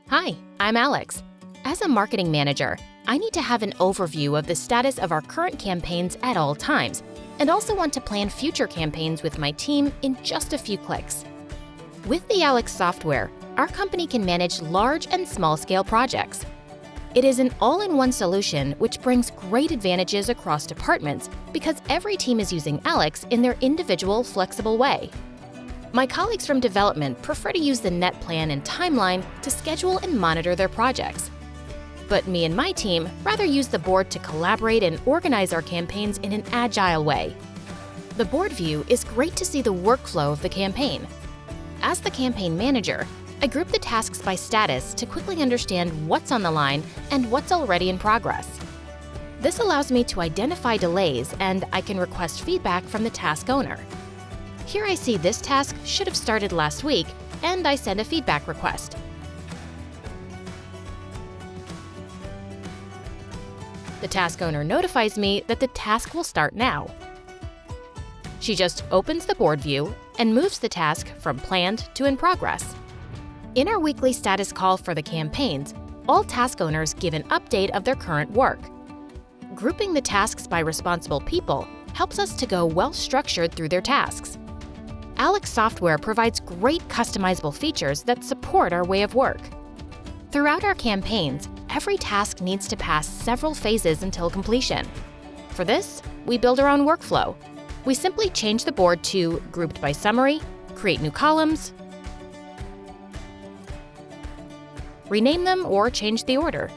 Hi, I'm Alex. As a marketing manager, I need to have an overview of the status of our current campaigns at all times, and also want to plan future campaigns with my team in just a few clicks. With the Allex software, our company can manage large and small-scale projects. It is an all-in-one solution which brings great advantages across departments because every team is using Allex in their individual, flexible way. My colleagues from development prefer to use the net plan and timeline to schedule and monitor their projects. But me and my team rather use the board to collaborate and organize our campaigns in an agile way. The board view is great to see the workflow of the campaign. As the campaign manager, I group the tasks by status to quickly understand what's on the line and what's already in progress. This allows me to identify delays, and I can request feedback from the task owner. Here I see this task should have started last week, and I send a feedback request. The task owner notifies me that the task will start now. She just opens the board view and moves the task from planned to in progress. In our weekly status call for the campaigns, all task owners give an update of their current work. Grouping the tasks by responsible people helps us to go well-structured through their tasks. Allex software provides great customizable features that support our way of work. Throughout our campaigns, every task needs to pass several phases until completion. For this, we build our own workflow. We simply change the board to grouped by summary, create new columns, rename them, or change the order.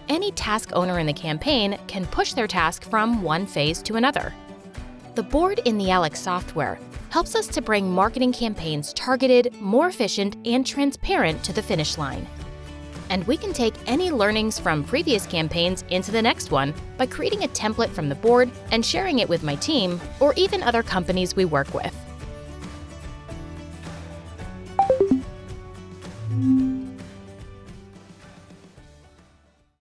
Any task owner in the campaign can push their task from one phase to another. The board in the Allex software helps us to bring marketing campaigns targeted, more efficient, and transparent to the finish line. And we can take any learnings from previous campaigns into the next one by creating a template from the board and sharing it with my team or even other companies we work with.